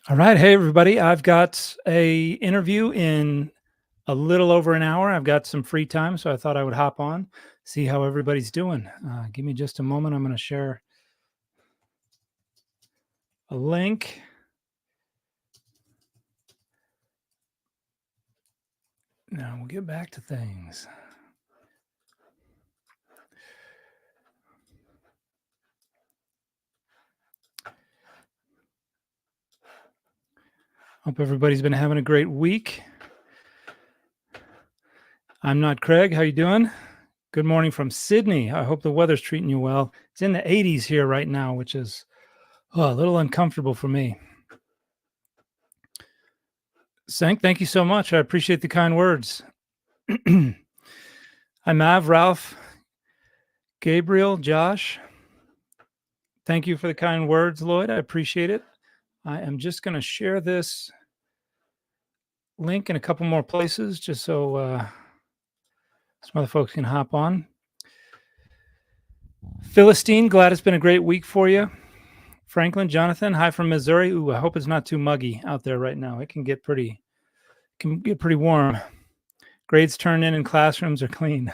All right. Hey, everybody. I've got a interview in a little over an hour. I've got some free time, so I thought I would hop on, see how everybody's doing. Give me just a moment. I'm going to share a link. Now we'll get back to things. Hope everybody's been having a great week. I'm not Craig. How you doing? Good morning from Sydney. I hope the weather's treating you well. It's in the 80s here right now, which is a little uncomfortable for me. Sank, thank you so much. I appreciate the kind words. Hi, Mav, Ralph, Gabriel, Josh. Thank you for the kind words, Lloyd. I appreciate it. I am just going to share this link in a couple more places just so some other folks can hop on. Philistine, glad it's been a great week for you. Franklin, Jonathan, hi from Missouri. Ooh, I hope it's not too muggy out there right now. It can get pretty warm. Grades turned in and classrooms are clean.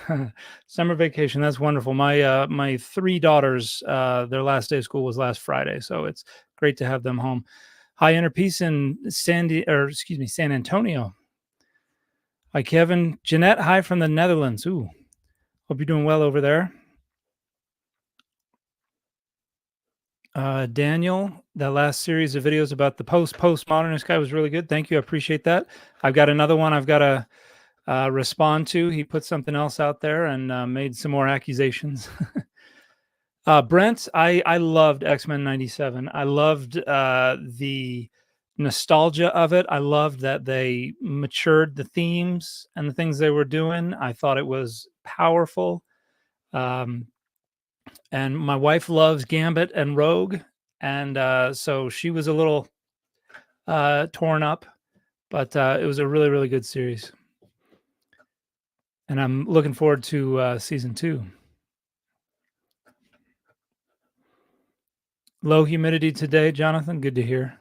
Summer vacation, that's wonderful. My three daughters, their last day of school was last Friday, so it's great to have them home. Hi, Inner Peace in San Antonio. Hi, Kevin. Jeanette, hi from the Netherlands. Ooh, hope you're doing well over there. Daniel, that last series of videos about the postmodernist guy was really good. Thank you. I appreciate that. I've got another one I've got to respond to. He put something else out there and made some more accusations. Brent, I loved X-Men 97. I loved the nostalgia of it. I loved that they matured the themes and the things they were doing. I thought it was powerful. And my wife loves Gambit and Rogue. And so she was a little torn up, but it was a really, really good series. And I'm looking forward to season 2. Low humidity today, Jonathan. Good to hear.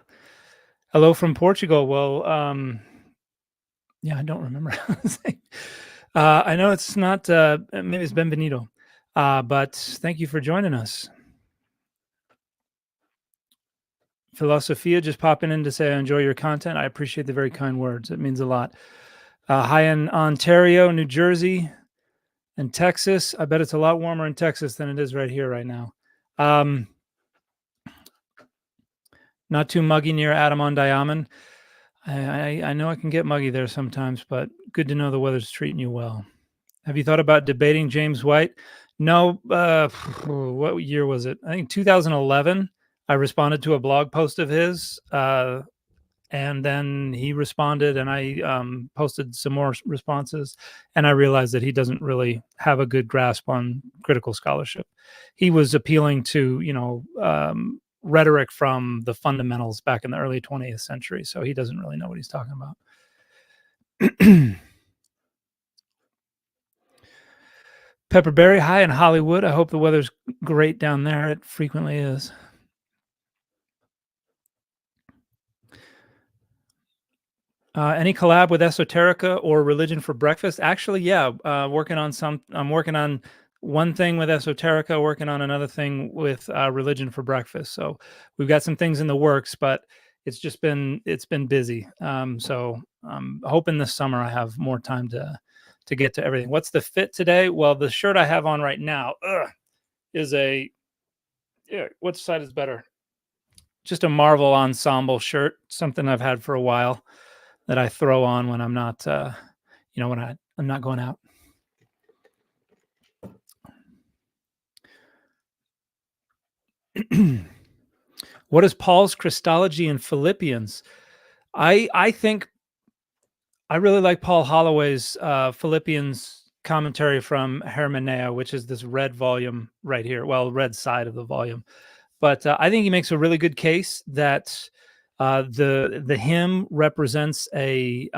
Hello from Portugal. Well, yeah, I don't remember. I know it's not, maybe it's Benvenido, but thank you for joining us. Philosophia just popping in to say I enjoy your content. I appreciate the very kind words. It means a lot. Hi in Ontario, New Jersey, and Texas. I bet it's a lot warmer in Texas than it is right here right now. Not too muggy near Adamon Diamond. I know I can get muggy there sometimes, but good to know the weather's treating you well. Have you thought about debating James White? No. What year was it? I think 2011. I responded to a blog post of his, and then he responded, and I posted some more responses, and I realized that he doesn't really have a good grasp on critical scholarship. He was appealing to, rhetoric from the fundamentals back in the early 20th century, so he doesn't really know what he's talking about. Pepperberry, hi in Hollywood. I hope the weather's great down there. It frequently is. Any collab with Esoterica or Religion for Breakfast? Actually, yeah. I'm working on one thing with Esoterica, working on another thing with Religion for Breakfast. So we've got some things in the works, but it's been busy. So I'm hoping this summer I have more time to get to everything. What's the fit today? Well, the shirt I have on right now is what side is better? Just a Marvel ensemble shirt, something I've had for a while, that I throw on when I'm not, when I'm not going out. What is Paul's Christology in Philippians? I think I really like Paul Holloway's Philippians commentary from Hermenea, which is this red volume right here. Well, red side of the volume. But I think he makes a really good case that the hymn represents a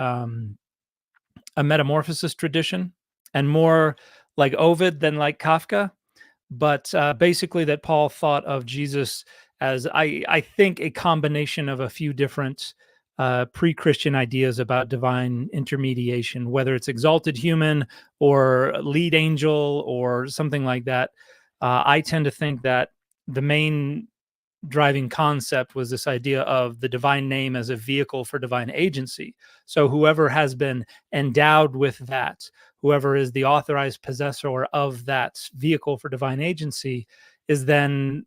metamorphosis tradition, and more like Ovid than like Kafka. But basically that Paul thought of Jesus as I think a combination of a few different pre-Christian ideas about divine intermediation, whether it's exalted human or lead angel or something like that. I tend to think that the main driving concept was this idea of the divine name as a vehicle for divine agency. So whoever has been endowed with that, whoever is the authorized possessor of that vehicle for divine agency, is then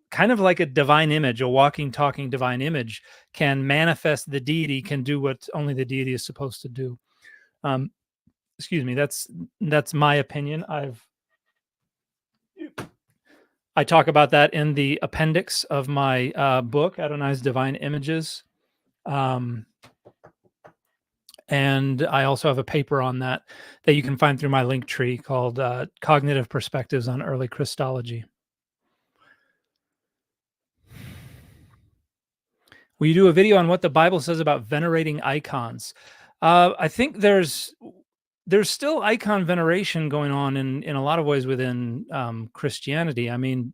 kind of like a divine image, a walking, talking divine image, can manifest the deity, can do what only the deity is supposed to do. Um, excuse me, that's my opinion. I talk about that in the appendix of my book, Adonai's Divine Images. And I also have a paper on that you can find through my link tree called Cognitive Perspectives on Early Christology. Will you do a video on what the Bible says about venerating icons? I think there's still icon veneration going on in a lot of ways within Christianity. I mean,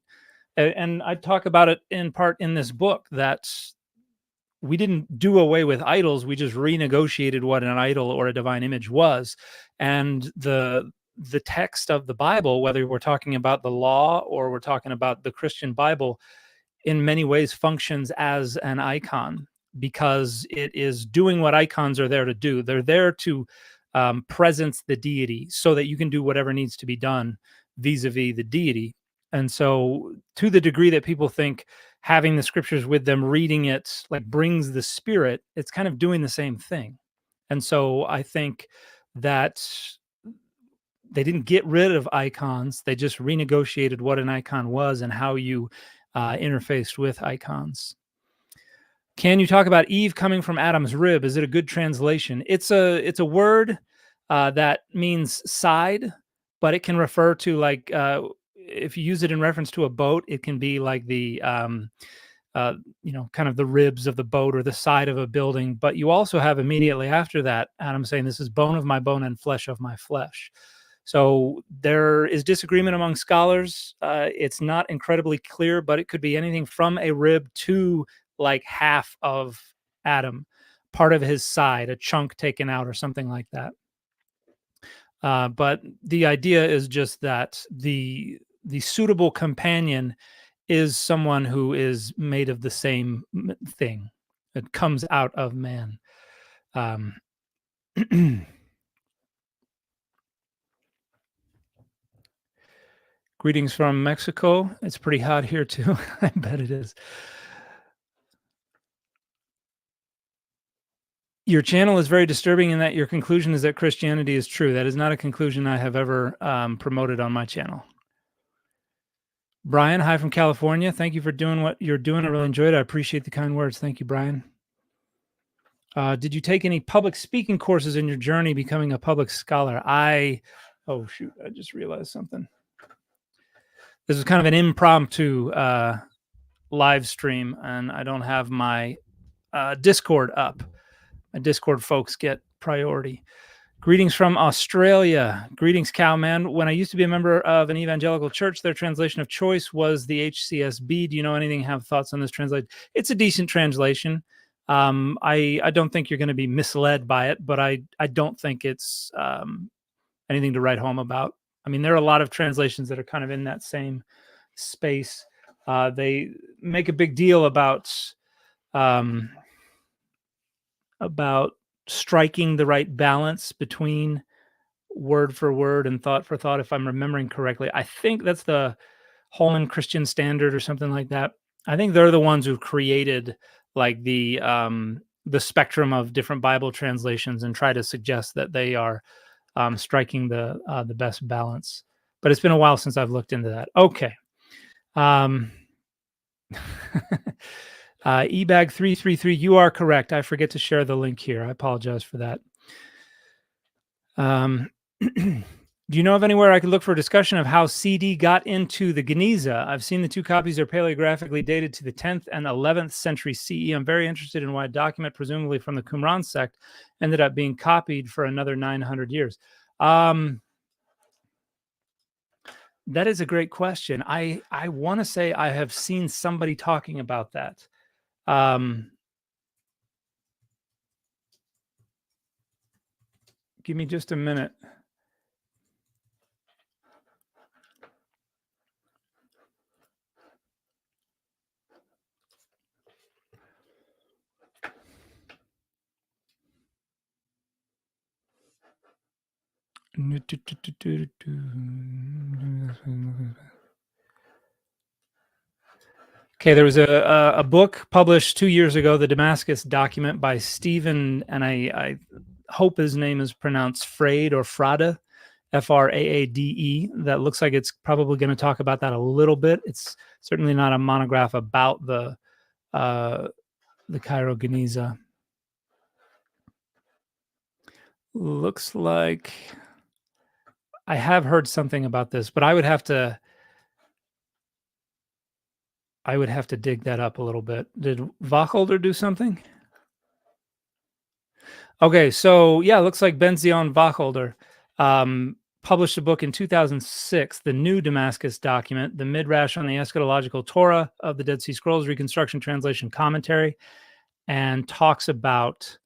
and I talk about it in part in this book, that we didn't do away with idols. We just renegotiated what an idol or a divine image was. And the text of the Bible, whether we're talking about the law or we're talking about the Christian Bible, in many ways functions as an icon, because it is doing what icons are there to do. They're there to presence the deity so that you can do whatever needs to be done vis-a-vis the deity. And so to the degree that people think having the scriptures with them, reading it, like, brings the spirit, it's kind of doing the same thing. And so I think that they didn't get rid of icons. They just renegotiated what an icon was and how you interfaced with icons. Can you talk about Eve coming from Adam's rib? Is it a good translation? It's a word that means side, but it can refer to, like, if you use it in reference to a boat, it can be like the kind of the ribs of the boat or the side of a building. But you also have immediately after that Adam saying, "This is bone of my bone and flesh of my flesh." So there is disagreement among scholars. It's not incredibly clear, but it could be anything from a rib to like half of Adam, part of his side, a chunk taken out or something like that. But the idea is just that the suitable companion is someone who is made of the same thing. It comes out of man. Greetings from Mexico. It's pretty hot here too. I bet it is. Your channel is very disturbing in that your conclusion is that Christianity is true. That is not a conclusion I have ever promoted on my channel. Brian, hi from California. Thank you for doing what you're doing. I really enjoyed it. I appreciate the kind words. Thank you, Brian. Did you take any public speaking courses in your journey becoming a public scholar? Oh shoot, I just realized something. This is kind of an impromptu live stream, and I don't have my Discord up. My Discord folks get priority. Greetings from Australia. Greetings, Cowman. When I used to be a member of an evangelical church, their translation of choice was the HCSB. Do you know anything? Have thoughts on this translation? It's a decent translation. I don't think you're going to be misled by it, but I don't think it's anything to write home about. I mean, there are a lot of translations that are kind of in that same space. They make a big deal about striking the right balance between word for word and thought for thought, if I'm remembering correctly. I think that's the Holman Christian Standard or something like that. I think they're the ones who created like the spectrum of different Bible translations and try to suggest that they are striking the best balance. But it's been a while since I've looked into that. Okay. eBag 333, you are correct. I forget to share the link here. I apologize for that. Do you know of anywhere I could look for a discussion of how CD got into the Geniza? I've seen the two copies are paleographically dated to the 10th and 11th century CE. I'm very interested in why a document, presumably from the Qumran sect, ended up being copied for another 900 years. That is a great question. I want to say I have seen somebody talking about that. Give me just a minute. Okay, there was a book published 2 years ago, the Damascus Document by Stephen, and I hope his name is pronounced Frade or Frade, Fraade. That looks like it's probably going to talk about that a little bit. It's certainly not a monograph about the Cairo Geniza. Looks like I have heard something about this, but I would have to dig that up a little bit. Did Wacholder do something? Okay, so yeah, looks like Ben-Zion Wacholder published a book in 2006, the New Damascus Document, the Midrash on the Eschatological Torah of the Dead Sea Scrolls, Reconstruction, Translation, Commentary, and talks about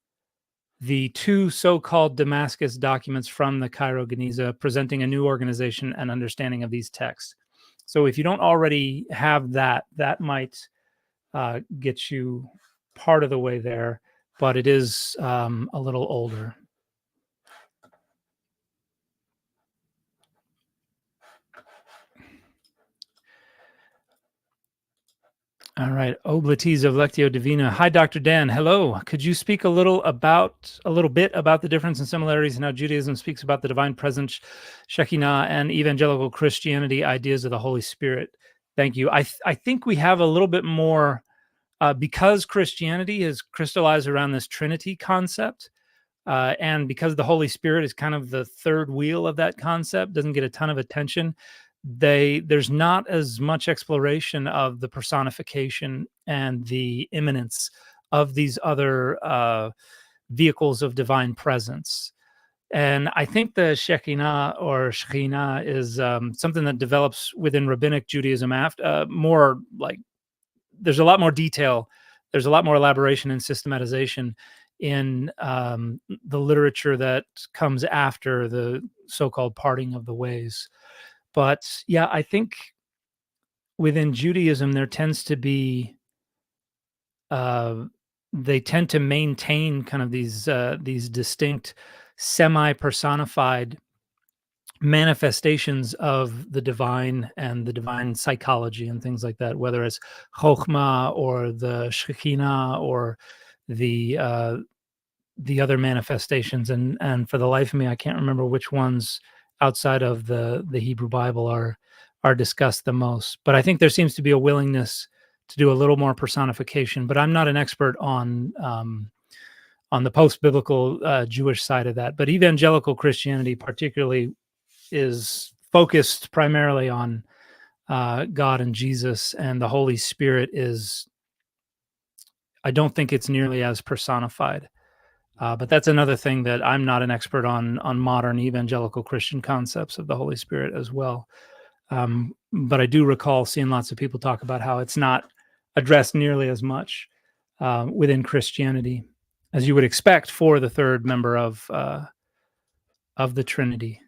the two so-called Damascus documents from the Cairo Geniza, presenting a new organization and understanding of these texts. So if you don't already have that, that might get you part of the way there, but it is a little older. All right, Oblates of Lectio Divina. Hi, Dr. Dan. Hello. Could you speak a little bit about the difference and similarities in how Judaism speaks about the divine presence, Shekinah, and evangelical Christianity ideas of the Holy Spirit? Thank you. I think we have a little bit more because Christianity is crystallized around this Trinity concept. And because the Holy Spirit is kind of the third wheel of that concept, doesn't get a ton of attention, there's not as much exploration of the personification and the immanence of these other vehicles of divine presence. And I think the Shekinah or Shekhinah is something that develops within Rabbinic Judaism after more like there's a lot more detail. There's a lot more elaboration and systematization in the literature that comes after the so-called parting of the ways. But yeah, I think within Judaism, there tends to be, they tend to maintain kind of these distinct semi-personified manifestations of the divine and the divine psychology and things like that, whether it's Chokhmah or the Shekinah or the other manifestations. And for the life of me, I can't remember which ones outside of the Hebrew Bible are discussed the most. But I think there seems to be a willingness to do a little more personification. But I'm not an expert on the post-biblical Jewish side of that. But evangelical Christianity, particularly, is focused primarily on God and Jesus, and the Holy Spirit is. I don't think it's nearly as personified. But that's another thing that I'm not an expert on modern evangelical Christian concepts of the Holy Spirit as well. But I do recall seeing lots of people talk about how it's not addressed nearly as much within Christianity as you would expect for the third member of the Trinity.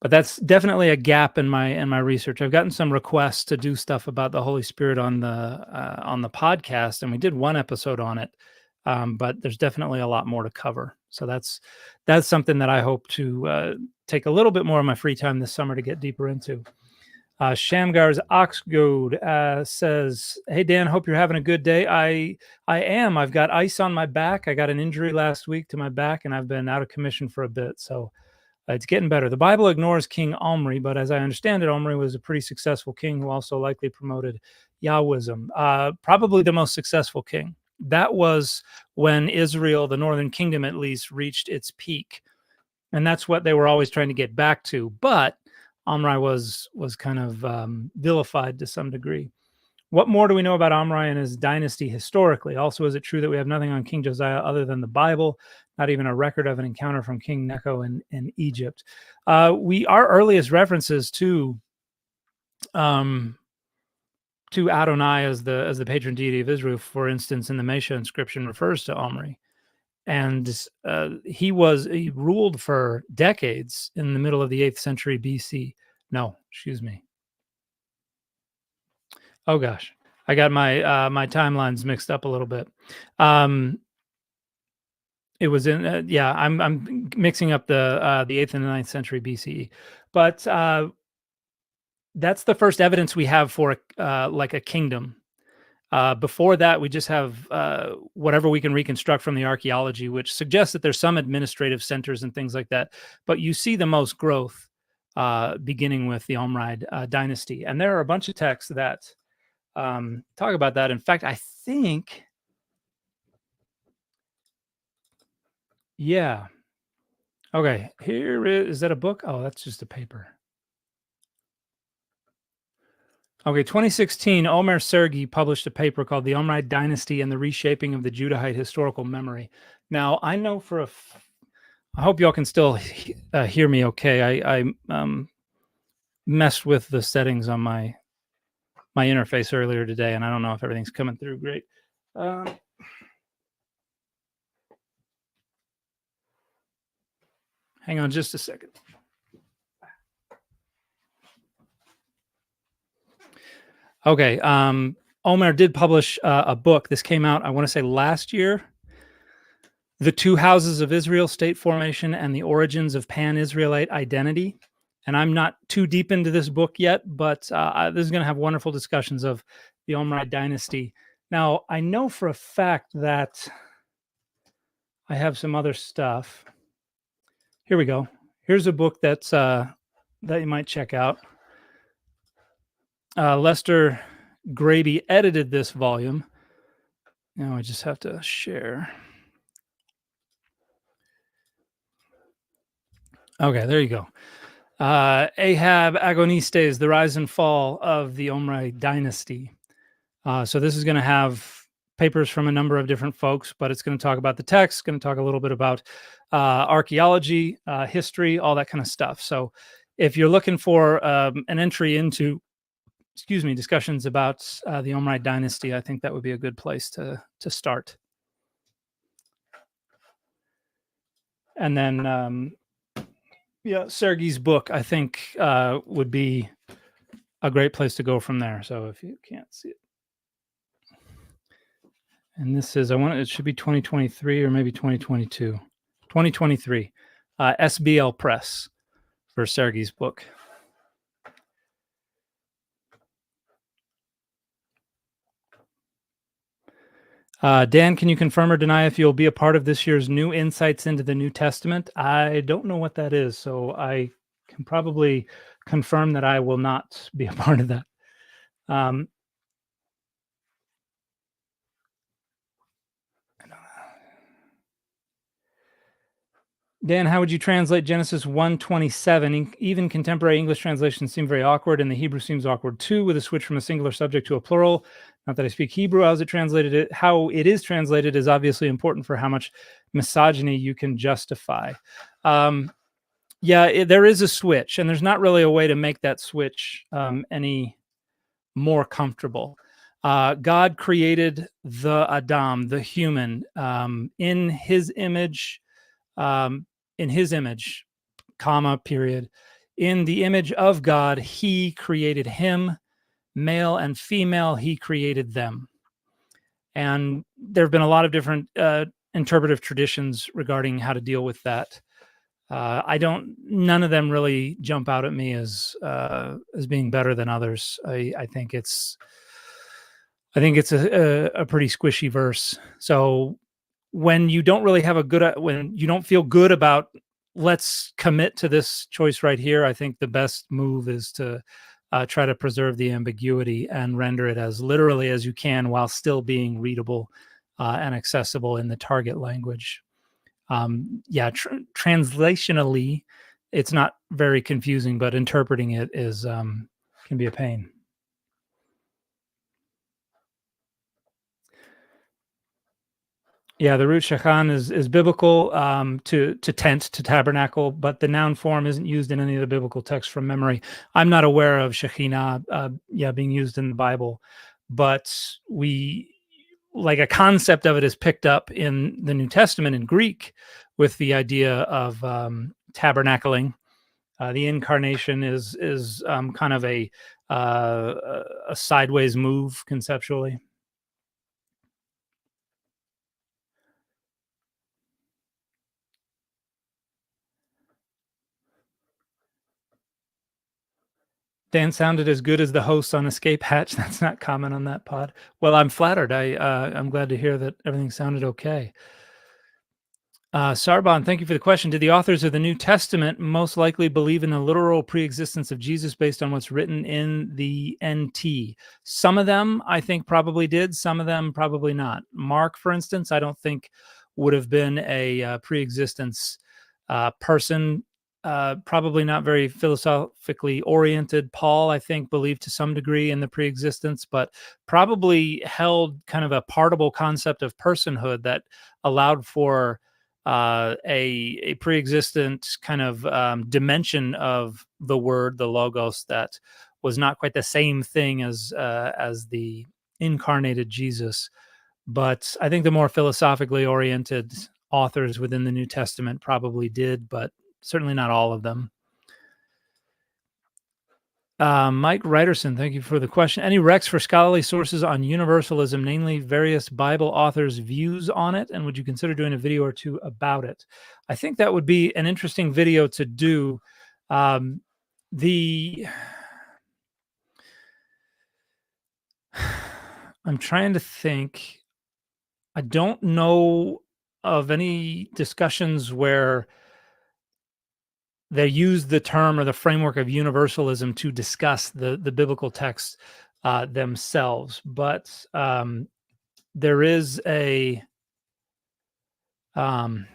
But that's definitely a gap in my research. I've gotten some requests to do stuff about the Holy Spirit on the podcast, and we did one episode on it. But there's definitely a lot more to cover. So that's something that I hope to take a little bit more of my free time this summer to get deeper into. Shamgar's Oxgoad says, "Hey Dan, hope you're having a good day. I am. I've got ice on my back. I got an injury last week to my back, and I've been out of commission for a bit. So it's getting better. The Bible ignores King Omri, but as I understand it, Omri was a pretty successful king who also likely promoted Yahwism. Probably the most successful king. That was when Israel, the northern kingdom at least, reached its peak. And that's what they were always trying to get back to. But Omri was kind of vilified to some degree. What more do we know about Omri and his dynasty historically? Also, is it true that we have nothing on King Josiah other than the Bible, not even a record of an encounter from King Necho in Egypt? Our earliest references to Adonai as the patron deity of Israel, for instance, in the Mesha inscription, refers to Omri. And he ruled for decades in the middle of the 8th century BC. No, excuse me. Oh gosh, I got my timelines mixed up a little bit. It was in I'm mixing up the 8th and the 9th century BCE, but that's the first evidence we have for like a kingdom. Before that, we just have whatever we can reconstruct from the archaeology, which suggests that there's some administrative centers and things like that. But you see the most growth beginning with the Omride dynasty. And there are a bunch of texts that talk about that. In fact, I think, yeah. Okay, here is that a book? Oh, that's just a paper. Okay, 2016, Omer Sergi published a paper called The Omride Dynasty and the Reshaping of the Judahite Historical Memory. Now, I know I hope y'all can still hear me okay. I messed with the settings on my interface earlier today, and I don't know if everything's coming through great. Hang on just a second. Okay, Omer did publish a book. This came out, I want to say last year. The Two Houses of Israel, State Formation, and the Origins of Pan-Israelite Identity. And I'm not too deep into this book yet, but this is going to have wonderful discussions of the Omride dynasty. Now, I know for a fact that I have some other stuff. Here we go. Here's a book that's that you might check out. Lester Graby edited this volume. Now I just have to share. Okay, there you go. Ahab Agonistes, The Rise and Fall of the Omride Dynasty. So this is going to have papers from a number of different folks, but it's going to talk about the text, going to talk a little bit about archaeology, history, all that kind of stuff. So if you're looking for an entry into, discussions about the Omride Dynasty, I think that would be a good place to start. And then Sergei's book, I think, would be a great place to go from there. So if you can't see it. And this is, it should be 2023 or maybe 2022. 2023. SBL Press for Sergei's book. Dan, can you confirm or deny if you'll be a part of this year's New Insights into the New Testament? I don't know what that is, so I can probably confirm that I will not be a part of that. Dan, how would you translate Genesis 1:27? Even contemporary English translations seem very awkward, and the Hebrew seems awkward too, with a switch from a singular subject to a plural. Not that I speak Hebrew. How it is translated is obviously important for how much misogyny you can justify. There is a switch, and there's not really a way to make that switch any more comfortable. God created the Adam, the human, in his image, comma, period. In the image of God, he created him, male and female, he created them. And there have been a lot of different interpretive traditions regarding how to deal with that. None of them really jump out at me as being better than others. I think it's a pretty squishy verse. So when you don't really have when you don't feel good about, let's commit to this choice right here, I think the best move is to try to preserve the ambiguity and render it as literally as you can while still being readable and accessible in the target language. Translationally, it's not very confusing, but interpreting it is can be a pain. Yeah, the root shachan is biblical, to tent, to tabernacle, but the noun form isn't used in any of the biblical texts from memory. I'm not aware of Shekhinah, being used in the Bible, but like a concept of it is picked up in the New Testament in Greek with the idea of tabernacling. The incarnation is kind of a sideways move conceptually. Dan sounded as good as the hosts on Escape Hatch. That's not common on that pod. Well, I'm flattered. I'm glad to hear that everything sounded okay. Sarbon, thank you for the question. Did the authors of the New Testament most likely believe in the literal preexistence of Jesus based on what's written in the NT? Some of them, I think, probably did. Some of them, probably not. Mark, for instance, I don't think would have been a preexistence person. Probably not very philosophically oriented. Paul, I think, believed to some degree in the preexistence, but probably held kind of a partible concept of personhood that allowed for a pre-existent kind of dimension of the word, the logos, that was not quite the same thing as the incarnated Jesus. But I think the more philosophically oriented authors within the New Testament probably did, but certainly not all of them. Mike Ryderson, thank you for the question. Any recs for scholarly sources on universalism, namely various Bible authors' views on it? And would you consider doing a video or two about it? I think that would be an interesting video to do. I'm trying to think. I don't know of any discussions where they use the term or the framework of universalism to discuss the biblical texts themselves, but there is a what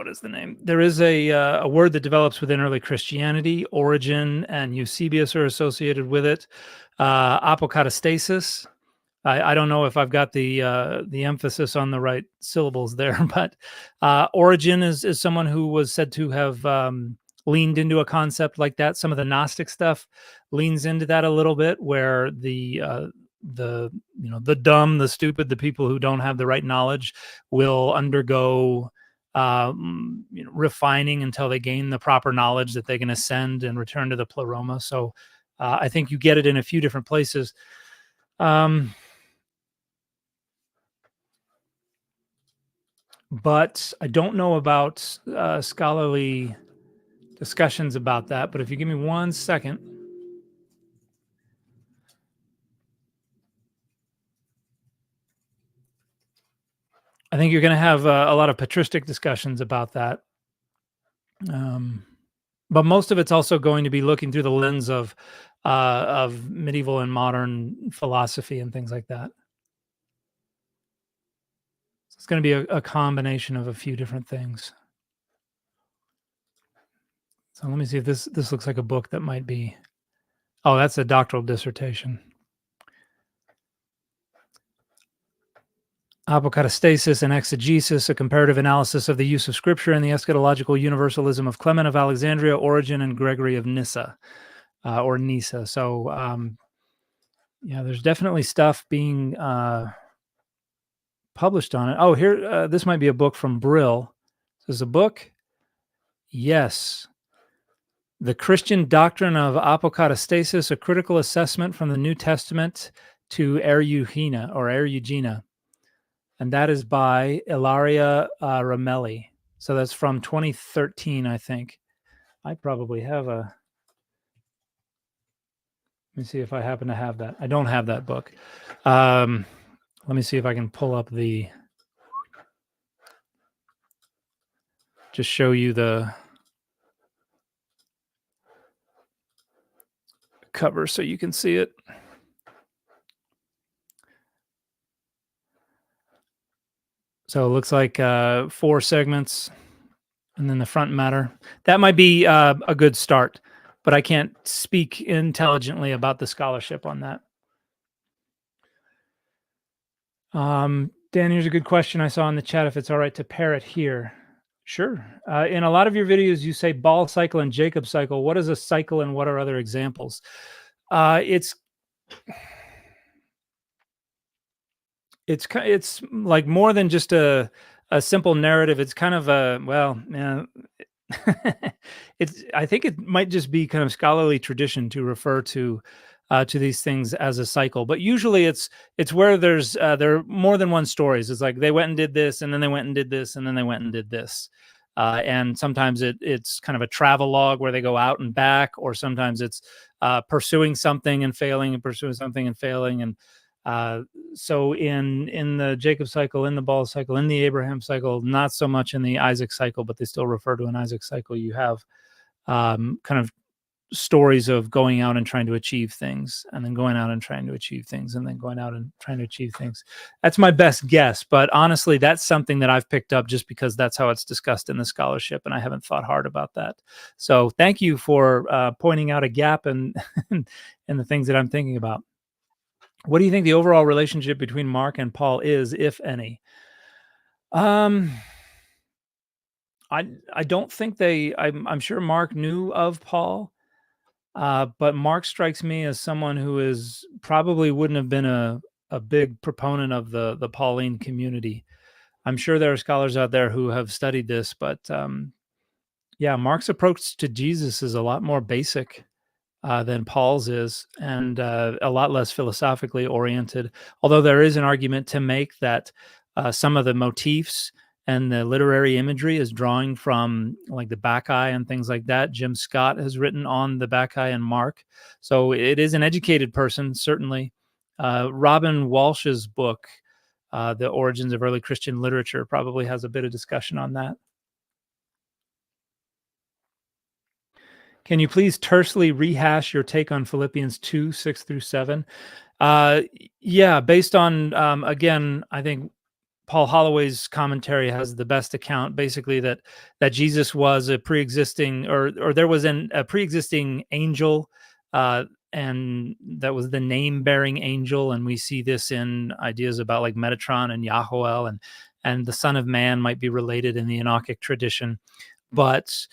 is the name? There is a word that develops within early Christianity. Origen and Eusebius are associated with it. Apokatastasis. I don't know if I've got the emphasis on the right syllables there, but Origen is someone who was said to have leaned into a concept like that. Some of the Gnostic stuff leans into that a little bit, where the dumb, the stupid, the people who don't have the right knowledge will undergo refining until they gain the proper knowledge that they can ascend and return to the pleroma. So I think you get it in a few different places. But I don't know about scholarly discussions about that. But if you give me 1 second. I think you're going to have a lot of patristic discussions about that. But most of it's also going to be looking through the lens of medieval and modern philosophy and things like that. So it's going to be a combination of a few different things. So let me see if this looks like a book that might be. Oh, that's a doctoral dissertation. Apokatastasis and Exegesis, a comparative analysis of the use of Scripture in the eschatological universalism of Clement of Alexandria, Origen, and Gregory of Nyssa, or Nyssa. So, there's definitely stuff being published on it. Oh, here, this might be a book from Brill. This is a book? Yes. The Christian Doctrine of Apokatastasis, a critical assessment from the New Testament to Eriugena. And that is by Ilaria Ramelli. So that's from 2013, I think. I probably have a. Let me see if I happen to have that. I don't have that book. Let me see if I can pull up the. Just show you the cover so you can see it. So it looks like 4 segments and then the front matter. That might be a good start, but I can't speak intelligently about the scholarship on that. Dan, here's a good question I saw in the chat, if it's all right to pair it here. Sure. In a lot of your videos, you say ball cycle and Jacob cycle. What is a cycle and what are other examples? It's like more than just a simple narrative. It's kind of a, well, yeah, I think it might just be kind of scholarly tradition to refer to these things as a cycle. But usually it's where there are more than one stories. It's like they went and did this, and then they went and did this, and then they went and did this. And sometimes it's kind of a travel log where they go out and back, or sometimes it's pursuing something and failing, and pursuing something and failing. And so in the Jacob cycle, in the ball cycle, in the Abraham cycle, not so much in the Isaac cycle, but they still refer to an Isaac cycle. You have kind of stories of going out and trying to achieve things, and then going out and trying to achieve things, and then going out and trying to achieve things. That's my best guess, but honestly, that's something that I've picked up just because that's how it's discussed in the scholarship, and I haven't thought hard about that. So thank you for pointing out a gap in the things that I'm thinking about. What do you think the overall relationship between Mark and Paul is, if any? I don't think I'm sure Mark knew of Paul, but Mark strikes me as someone who is probably wouldn't have been a big proponent of the Pauline community. I'm sure there are scholars out there who have studied this, but yeah, Mark's approach to Jesus is a lot more basic than Paul's is, and a lot less philosophically oriented. Although there is an argument to make that some of the motifs and the literary imagery is drawing from like the Bacchae and things like that. Jim Scott has written on the Bacchae and Mark, so it is an educated person, certainly. Robin Walsh's book, The Origins of Early Christian Literature, probably has a bit of discussion on that. Can you please tersely rehash your take on Philippians 2, 6 through 7? Yeah, based on, again, I think Paul Holloway's commentary has the best account, basically that Jesus was a pre-existing, or there was a pre-existing angel, and that was the name-bearing angel, and we see this in ideas about like Metatron and Yahuel, and the Son of Man might be related in the Enochic tradition, but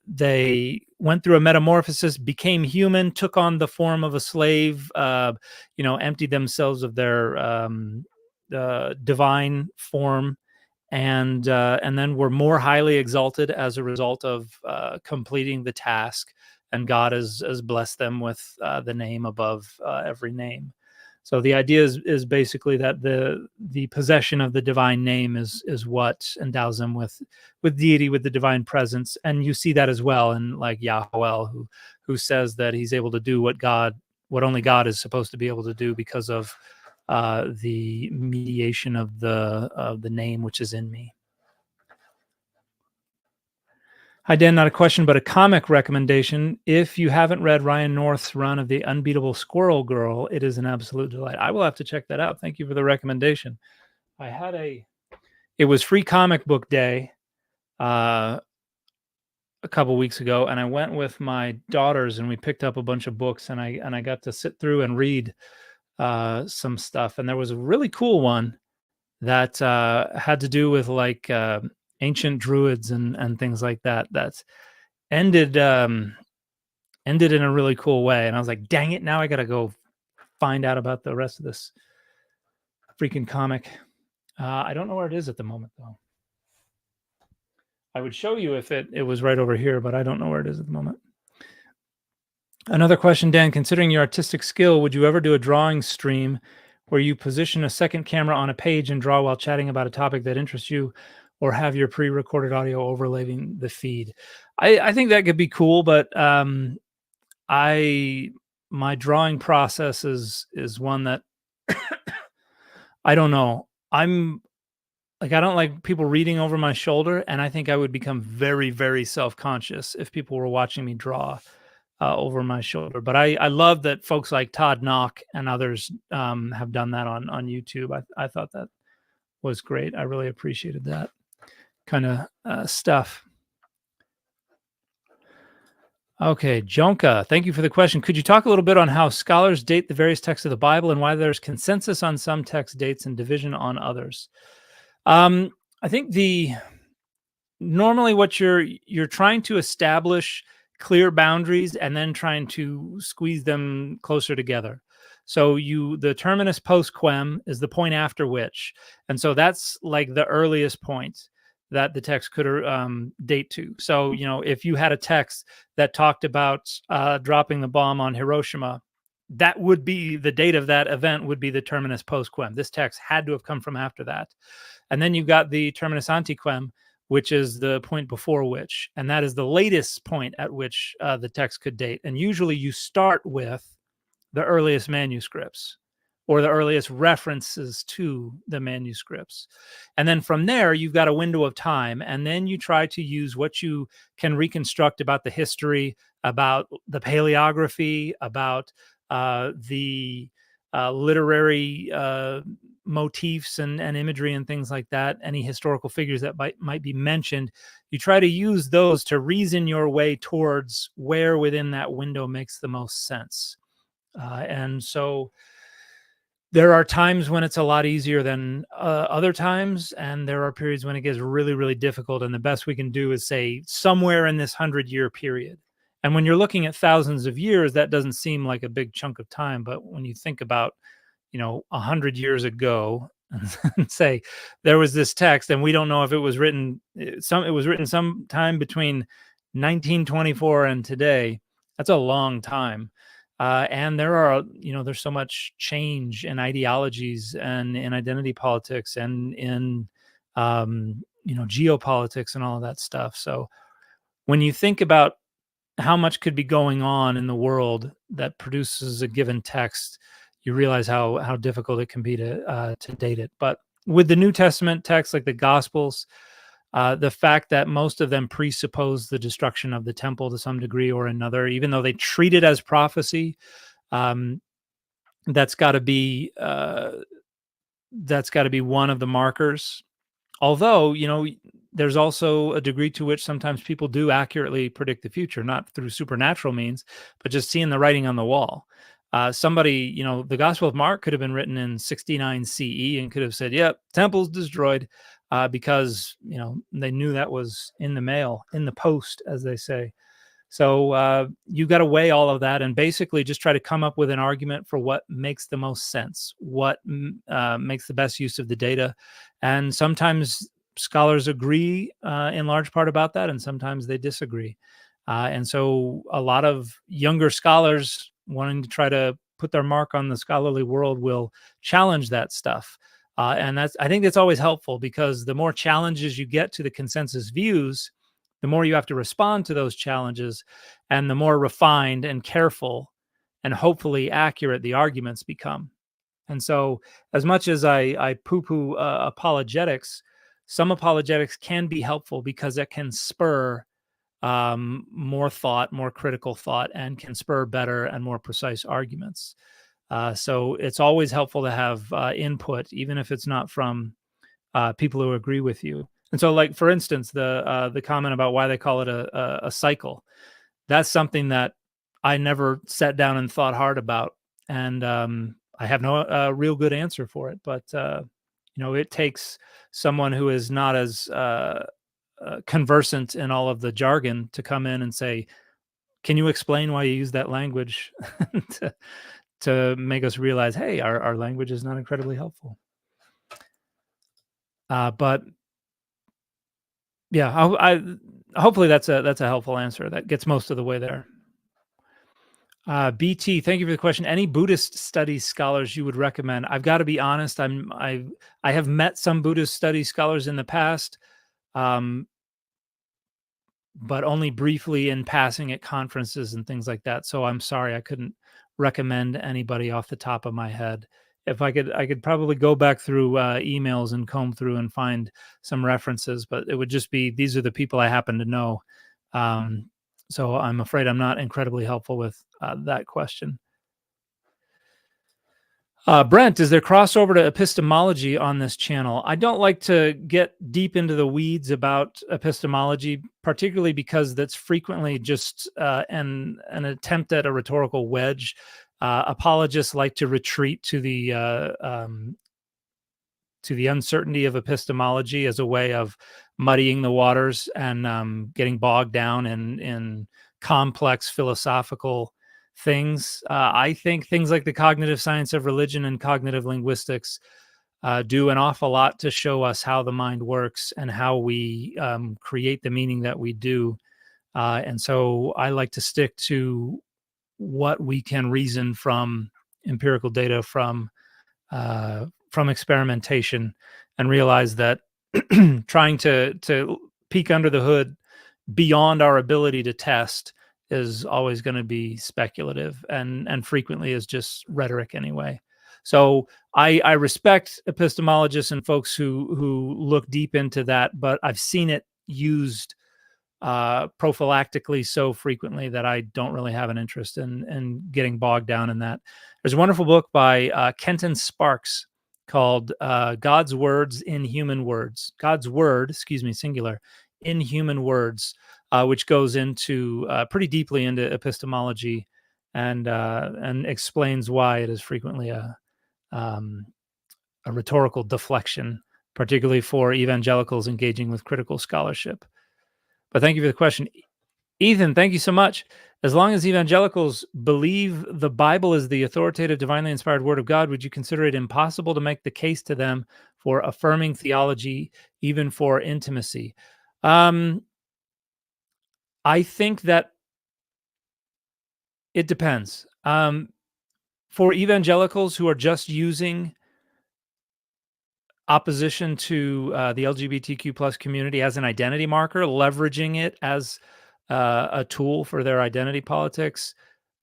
they went through a metamorphosis, became human, took on the form of a slave, emptied themselves of their divine form, and then were more highly exalted as a result of completing the task. And God has blessed them with the name above every name. So the idea is basically that the possession of the divine name is what endows them with deity, with the divine presence. And you see that as well in like Yahuel, who says that he's able to do what only God is supposed to be able to do because of the mediation of the name which is in me. Hi, Dan, not a question, but a comic recommendation. If you haven't read Ryan North's run of The Unbeatable Squirrel Girl, it is an absolute delight. I will have to check that out. Thank you for the recommendation. It was Free Comic Book Day a couple weeks ago, and I went with my daughters, and we picked up a bunch of books, and I got to sit through and read some stuff. And there was a really cool one that had to do with like ancient druids and things like that. That's ended in a really cool way, and I was like, dang it, now I gotta go find out about the rest of this freaking comic. I don't know where it is at the moment, though. I would show you if it was right over here, but I don't know where it is at the moment. Another question, Dan, considering your artistic skill, would you ever do a drawing stream where you position a second camera on a page and draw while chatting about a topic that interests you, or have your pre-recorded audio overlaying the feed? I think that could be cool, but my drawing process is one that I don't know. I don't like people reading over my shoulder, and I think I would become very, very self-conscious if people were watching me draw over my shoulder. But I love that folks like Todd Knock and others have done that on YouTube. I thought that was great. I really appreciated that kind of stuff. Okay, Jonka, thank you for the question. Could you talk a little bit on how scholars date the various texts of the Bible and why there's consensus on some text dates and division on others? I think normally what you're trying to establish clear boundaries and then trying to squeeze them closer together. So the terminus post quem is the point after which, and so that's like the earliest point that the text could date to. So if you had a text that talked about dropping the bomb on Hiroshima, that would be the date of that event would be the terminus post quem. This text had to have come from after that. And then you've got the terminus antequem, which is the point before which, and that is the latest point at which the text could date. And usually you start with the earliest manuscripts or the earliest references to the manuscripts. And then from there, you've got a window of time. And then you try to use what you can reconstruct about the history, about the paleography, about the literary motifs and imagery and things like that, any historical figures that might be mentioned. You try to use those to reason your way towards where within that window makes the most sense. And so there are times when it's a lot easier than other times, and there are periods when it gets really, really difficult. And the best we can do is say somewhere in this 100-year period. And when you're looking at thousands of years, that doesn't seem like a big chunk of time. But when you think about 100 years ago and say there was this text and we don't know if it was written sometime between 1924 and today, that's a long time. And there's so much change in ideologies and in identity politics and in geopolitics and all of that stuff. So when you think about how much could be going on in the world that produces a given text, you realize how difficult it can be to date it. But with the New Testament texts, like the Gospels, the fact that most of them presuppose the destruction of the temple to some degree or another, even though they treat it as prophecy, that's got to be one of the markers. Although, there's also a degree to which sometimes people do accurately predict the future, not through supernatural means, but just seeing the writing on the wall. Somebody, the Gospel of Mark could have been written in 69 CE and could have said, yep, temple's destroyed, because, they knew that was in the mail, in the post, as they say. So you've got to weigh all of that and basically just try to come up with an argument for what makes the most sense, what makes the best use of the data. And sometimes scholars agree in large part about that, and sometimes they disagree. And so a lot of younger scholars wanting to try to put their mark on the scholarly world will challenge that stuff. And I think that's always helpful, because the more challenges you get to the consensus views, the more you have to respond to those challenges, and the more refined and careful and hopefully accurate the arguments become. And so, as much as I poo-poo apologetics, some apologetics can be helpful because it can spur more thought, more critical thought, and can spur better and more precise arguments. So it's always helpful to have input, even if it's not from people who agree with you. And so, like, for instance, the comment about why they call it a cycle, that's something that I never sat down and thought hard about, and I have no real good answer for it. But it takes someone who is not as conversant in all of the jargon to come in and say, "Can you explain why you use that language?" to make us realize, hey, our language is not incredibly helpful. But yeah, hopefully that's a helpful answer. That gets most of the way there. BT, thank you for the question. Any Buddhist studies scholars you would recommend? I've got to be honest. I have met some Buddhist studies scholars in the past, but only briefly in passing at conferences and things like that. So I'm sorry, I couldn't recommend anybody off the top of my head. If I could probably go back through emails and comb through and find some references, but it would just be, these are the people I happen to know. So I'm afraid I'm not incredibly helpful with that question. Brent, is there crossover to epistemology on this channel? I don't like to get deep into the weeds about epistemology, particularly because that's frequently just an attempt at a rhetorical wedge. Apologists like to retreat to the uncertainty of epistemology as a way of muddying the waters and getting bogged down in complex philosophical things. I think things like the cognitive science of religion and cognitive linguistics do an awful lot to show us how the mind works and how we create the meaning that we do. And so I like to stick to what we can reason from empirical data, from experimentation, and realize that trying to peek under the hood beyond our ability to test is always going to be speculative and frequently is just rhetoric anyway. So I respect epistemologists and folks who look deep into that, but I've seen it used prophylactically so frequently that I don't really have an interest in getting bogged down in that. There's a wonderful book by Kenton Sparks called God's Words in Human Words. God's Word, singular, in Human Words, which goes into pretty deeply into epistemology and explains why it is frequently a rhetorical deflection, particularly for evangelicals engaging with critical scholarship. But thank you for the question. Ethan, thank you so much. As long as evangelicals believe the Bible is the authoritative, divinely inspired word of God, would you consider it impossible to make the case to them for affirming theology, even for intimacy? I think that it depends. For evangelicals who are just using opposition to the LGBTQ plus community as an identity marker, leveraging it as a tool for their identity politics,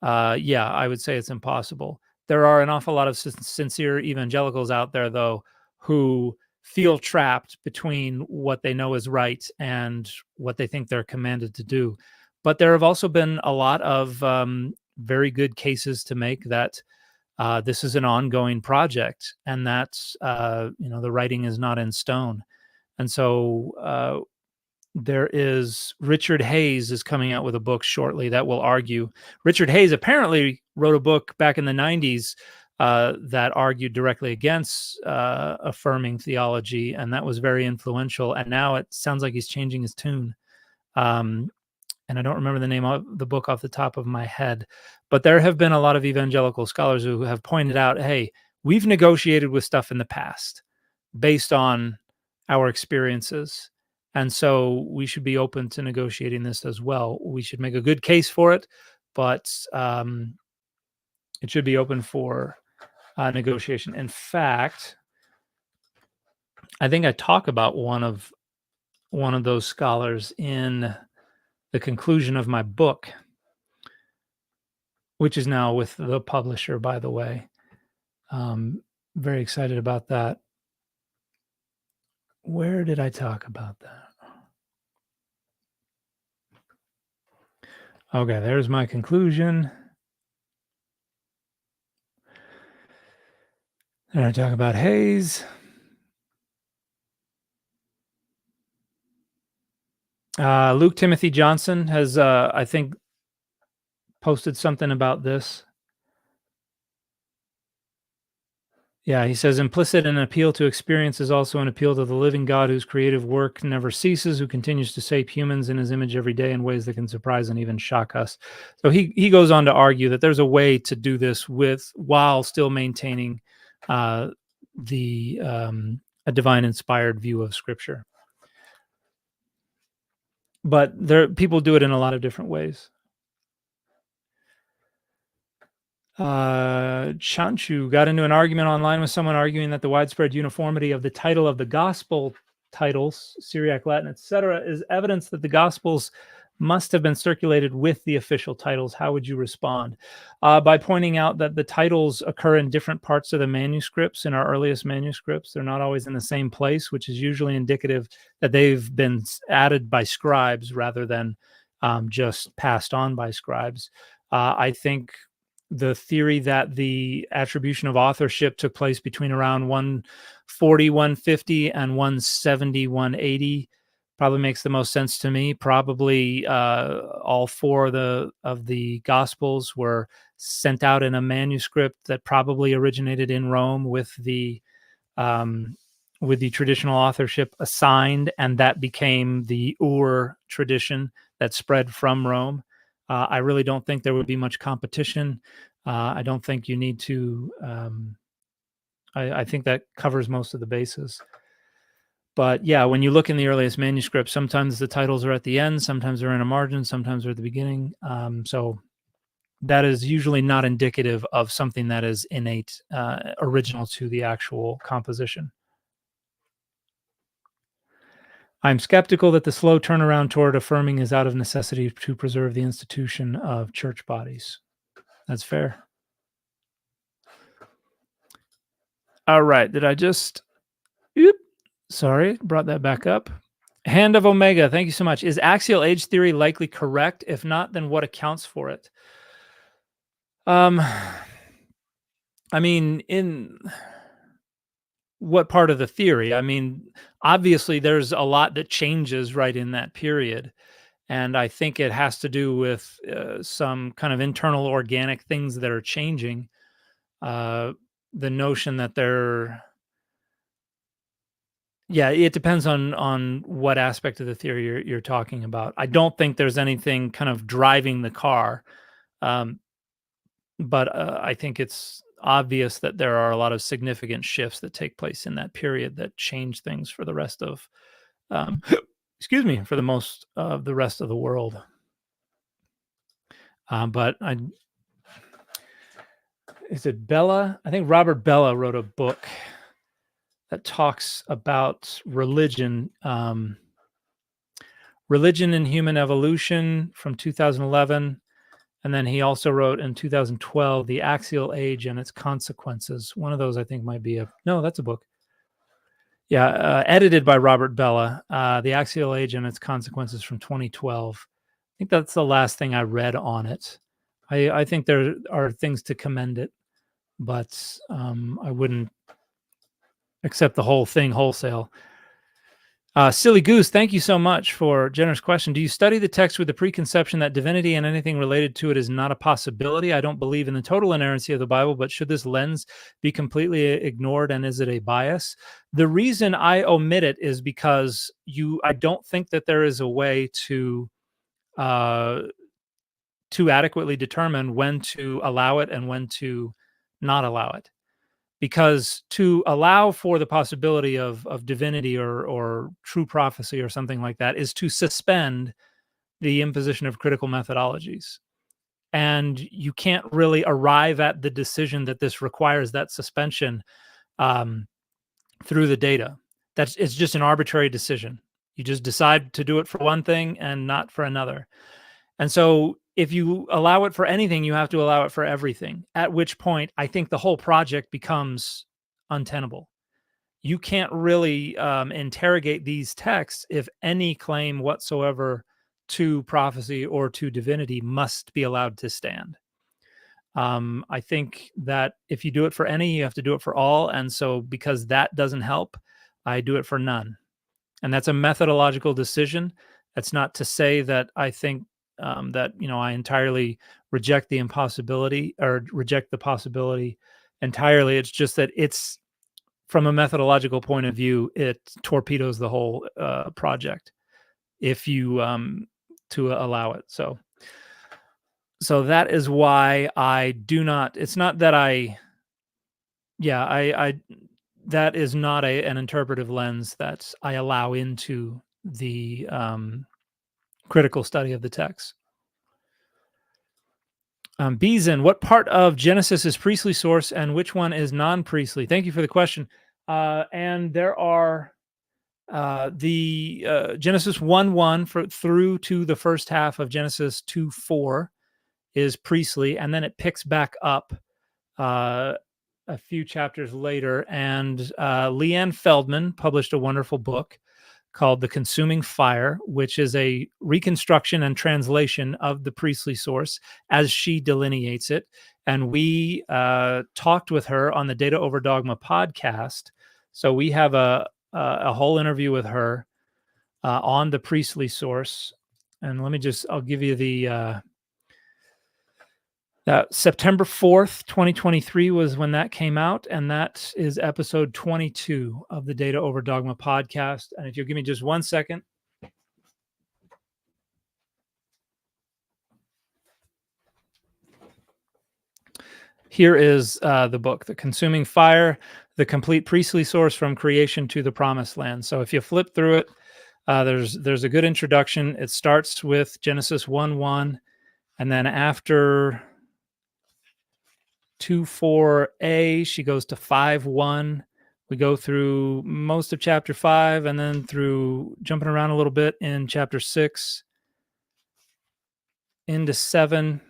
yeah, I would say it's impossible. There are an awful lot of sincere evangelicals out there, though, who feel trapped between what they know is right and what they think they're commanded to do. But there have also been a lot of very good cases to make that this is an ongoing project, and that's the writing is not in stone. And so there is Richard Hayes is coming out with a book shortly that will argue. Richard Hayes apparently wrote a book back in the 90s that argued directly against affirming theology, and that was very influential. And now it sounds like he's changing his tune. And I don't remember the name of the book off the top of my head, but there have been a lot of evangelical scholars who have pointed out, hey, we've negotiated with stuff in the past based on our experiences. And so we should be open to negotiating this as well. We should make a good case for it, but it should be open for negotiation. In fact, I think I talk about one of those scholars in the conclusion of my book, which is now with the publisher, by the way. Very excited about that. Where did I talk about that? Okay, there's my conclusion. And I talk about Hayes. Luke Timothy Johnson has, I think, posted something about this. Yeah, he says, implicit in an appeal to experience is also an appeal to the living God whose creative work never ceases, who continues to shape humans in his image every day in ways that can surprise and even shock us. So he goes on to argue that there's a way to do this while still maintaining a divine inspired view of Scripture. But people do it in a lot of different ways. Chanchu got into an argument online with someone arguing that the widespread uniformity of the title of the gospel titles, Syriac, Latin, etc., is evidence that the gospels must have been circulated with the official titles. How would you respond? By pointing out that the titles occur in different parts of the manuscripts. In our earliest manuscripts, they're not always in the same place, which is usually indicative that they've been added by scribes rather than just passed on by scribes. I think the theory that the attribution of authorship took place between around 140, 150 and 170, 180 probably makes the most sense to me. Probably all four of the Gospels were sent out in a manuscript that probably originated in Rome with the traditional authorship assigned, and that became the tradition that spread from Rome. I really don't think there would be much competition. I don't think you need to. I think that covers most of the bases. But yeah, when you look in the earliest manuscripts, sometimes the titles are at the end, sometimes they're in a margin, sometimes they're at the beginning. So that is usually not indicative of something that is innate, original to the actual composition. I'm skeptical that the slow turnaround toward affirming is out of necessity to preserve the institution of church bodies. That's fair. All right. Did I just... Sorry, brought that back up. Hand of Omega, thank you so much. Is axial age theory likely correct? If not, then what accounts for it? I mean, in what part of the theory? I mean, obviously there's a lot that changes right in that period. And I think it has to do with some kind of internal organic things that are changing. The notion that it depends on what aspect of the theory you're talking about. I don't think there's anything kind of driving the car, but I think it's obvious that there are a lot of significant shifts that take place in that period that change things for the rest of, for the most of the rest of the world. But is it Bella? I think Robert Bella wrote a book that talks about religion, religion and human evolution from 2011. And then he also wrote in 2012, The Axial Age and Its Consequences. One of those I think might be that's a book. Yeah, edited by Robert Bella, The Axial Age and Its Consequences from 2012. I think that's the last thing I read on it. I think there are things to commend it, but I wouldn't accept the whole thing wholesale. Silly Goose, thank you so much for a generous question. Do you study the text with the preconception that divinity and anything related to it is not a possibility? I don't believe in the total inerrancy of the Bible, but should this lens be completely ignored, and is it a bias? The reason I omit it is because I don't think that there is a way to adequately determine when to allow it and when to not allow it. Because to allow for the possibility of divinity or true prophecy or something like that is to suspend the imposition of critical methodologies. And you can't really arrive at the decision that this requires that suspension through the data. It's just an arbitrary decision. You just decide to do it for one thing and not for another. And so if you allow it for anything, you have to allow it for everything, at which point I think the whole project becomes untenable. You can't really interrogate these texts if any claim whatsoever to prophecy or to divinity must be allowed to stand. I think that if you do it for any, you have to do it for all. And so because that doesn't help, I do it for none. And that's a methodological decision. That's not to say that I think that I entirely reject the impossibility or reject the possibility entirely. It's just that it's from a methodological point of view, it torpedoes the whole project if you to allow it. So that is why I do not. It's not that I that is not an interpretive lens that I allow into the critical study of the text. Beeson, what part of Genesis is priestly source and which one is non-priestly? Thank you for the question. And there are the Genesis 1:1 through to the first half of Genesis 2:4 is priestly, and then it picks back up a few chapters later. And Leanne Feldman published a wonderful book called The Consuming Fire, which is a reconstruction and translation of the priestly source as she delineates it. And we talked with her on the Data Over Dogma podcast. So we have a whole interview with her on the priestly source. And I'll give you the September 4th, 2023 was when that came out. And that is episode 22 of the Data Over Dogma podcast. And if you'll give me just 1 second. Here is the book, The Consuming Fire, the complete priestly source from creation to the promised land. So if you flip through it, there's a good introduction. It starts with Genesis 1:1, and then after 2:4a, she goes to 5:1. We go through most of chapter 5, and then through jumping around a little bit in chapter 6 into 7.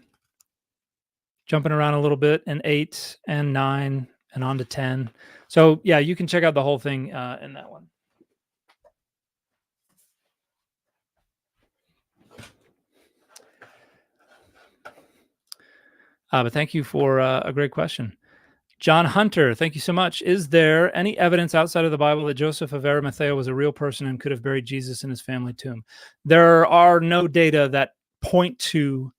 Jumping around a little bit in 8 and 9 and on to 10. So yeah, you can check out the whole thing in that one. But thank you for a great question. John Hunter, thank you so much. Is there any evidence outside of the Bible that Joseph of Arimathea was a real person and could have buried Jesus in his family tomb? There are no data that point to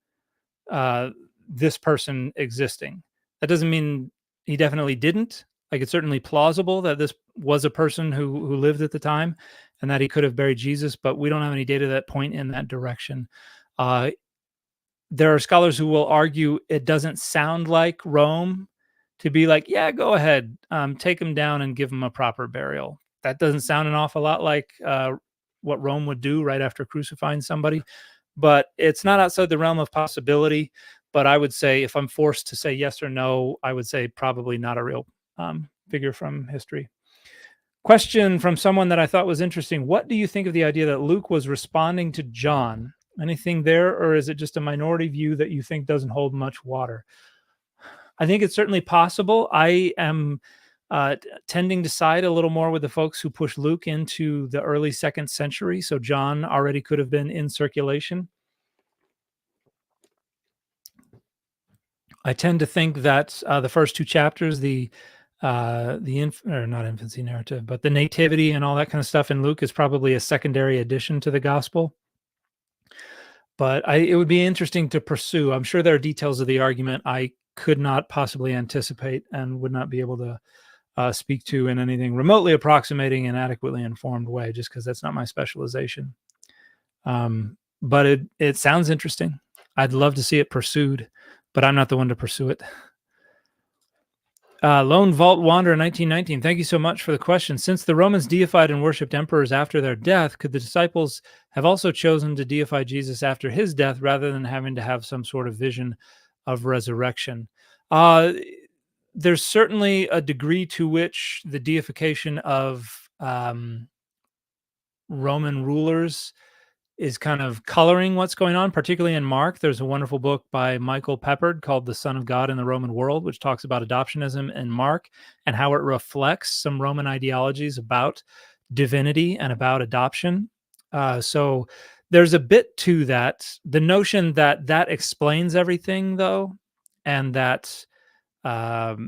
this person existing. That doesn't mean he definitely didn't. Like, it's certainly plausible that this was a person who lived at the time and that he could have buried Jesus, but we don't have any data that point in that direction. There are scholars who will argue it doesn't sound like Rome to be like, yeah, go ahead, take him down and give him a proper burial. That doesn't sound an awful lot like what Rome would do right after crucifying somebody, but it's not outside the realm of possibility. But I would say, if I'm forced to say yes or no, I would say probably not a real figure from history. Question from someone that I thought was interesting. What do you think of the idea that Luke was responding to John? Anything there, or is it just a minority view that you think doesn't hold much water? I think it's certainly possible. I am tending to side a little more with the folks who push Luke into the early 2nd century. So John already could have been in circulation. I tend to think that the first 2 chapters, the not infancy narrative, but the nativity and all that kind of stuff in Luke is probably a secondary addition to the gospel. But it would be interesting to pursue. I'm sure there are details of the argument I could not possibly anticipate and would not be able to speak to in anything remotely approximating an adequately informed way, just because that's not my specialization. But it sounds interesting. I'd love to see it pursued, but I'm not the one to pursue it. Lone Vault Wanderer 1919, thank you so much for the question. Since the Romans deified and worshipped emperors after their death, could the disciples have also chosen to deify Jesus after his death rather than having to have some sort of vision of resurrection? There's certainly a degree to which the deification of Roman rulers is kind of coloring what's going on, particularly in Mark. There's a wonderful book by Michael Peppard called The Son of God in the Roman World, which talks about adoptionism in Mark and how it reflects some Roman ideologies about divinity and about adoption. So there's a bit to that. The notion that that explains everything, though, and that that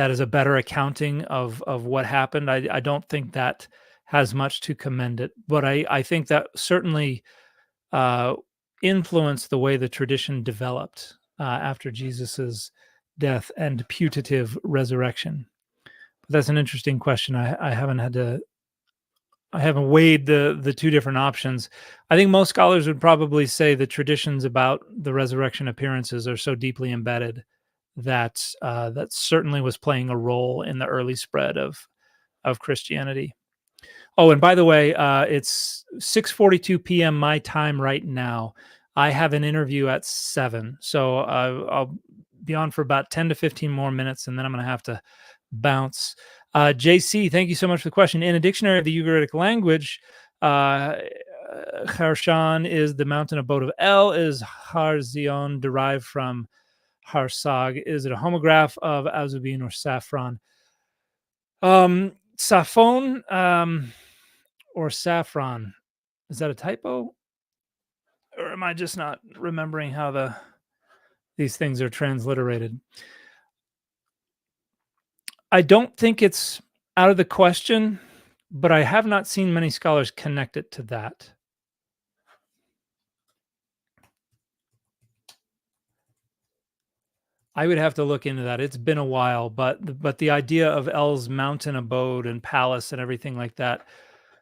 is a better accounting of what happened, I don't think that has much to commend it, but I think that certainly influenced the way the tradition developed after Jesus's death and putative resurrection. But that's an interesting question. I haven't weighed the 2 different options. I think most scholars would probably say the traditions about the resurrection appearances are so deeply embedded that that certainly was playing a role in the early spread of Christianity. Oh, and by the way, it's 6:42 p.m. my time right now. I have an interview at 7, so I'll be on for about 10 to 15 more minutes, and then I'm going to have to bounce. JC, thank you so much for the question. In a dictionary of the Ugaritic language, Harshan is the mountain abode of El. Is Harzion derived from Harsag? Is it a homograph of Azubin or Saffron? Saffon, or saffron. Is that a typo? Or am I just not remembering how these things are transliterated? I don't think it's out of the question, but I have not seen many scholars connect it to that. I would have to look into that. It's been a while, but the idea of El's mountain abode and palace and everything like that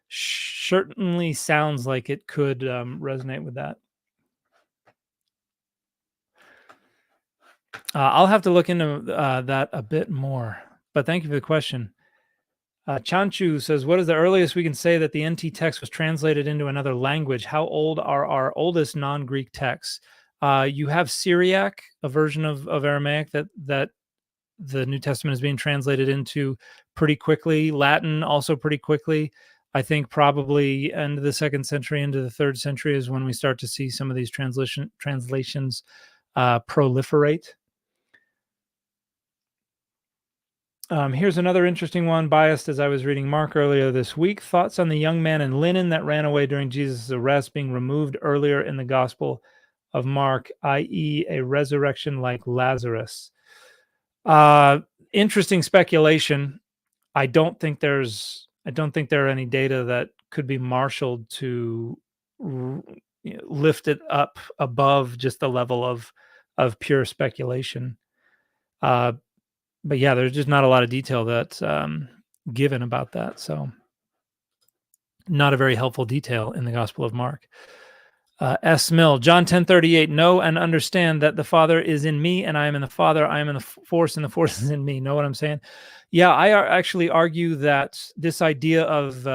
certainly sounds like it could resonate with that. I'll have to look into that a bit more. But thank you for the question. Chanchu says, "What is the earliest we can say that the NT text was translated into another language? How old are our oldest non-Greek texts?" You have Syriac, a version of Aramaic that the New Testament is being translated into pretty quickly. Latin also pretty quickly. I think probably end of the 2nd century into the 3rd century is when we start to see some of these translations proliferate. Here's another interesting one, biased as I was reading Mark earlier this week. Thoughts on the young man in linen that ran away during Jesus' arrest being removed earlier in the Gospel of Mark, i.e., a resurrection like Lazarus. Interesting speculation. I don't think there are any data that could be marshaled to lift it up above just the level of pure speculation. But yeah, there's just not a lot of detail that's given about that. So not a very helpful detail in the Gospel of Mark. S. Mill, John 10:38, know and understand that the Father is in me and I am in the Father. I am in the force and the force is in me. Know what I'm saying? Yeah, I actually argue that this idea of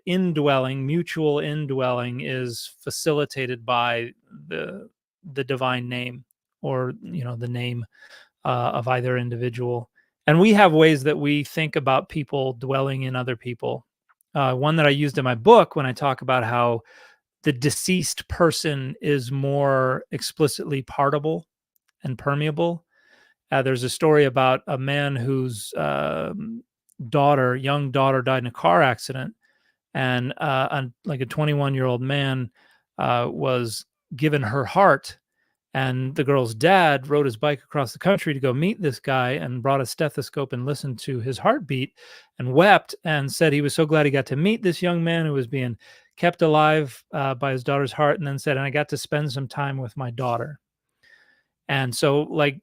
indwelling, mutual indwelling, is facilitated by the divine name, or the name of either individual. And we have ways that we think about people dwelling in other people. One that I used in my book when I talk about how the deceased person is more explicitly partible and permeable. There's a story about a man whose young daughter, died in a car accident, and like a 21-year-old man was given her heart. And the girl's dad rode his bike across the country to go meet this guy and brought a stethoscope and listened to his heartbeat and wept and said he was so glad he got to meet this young man who was being kept alive by his daughter's heart, and then said, and I got to spend some time with my daughter. And so, like,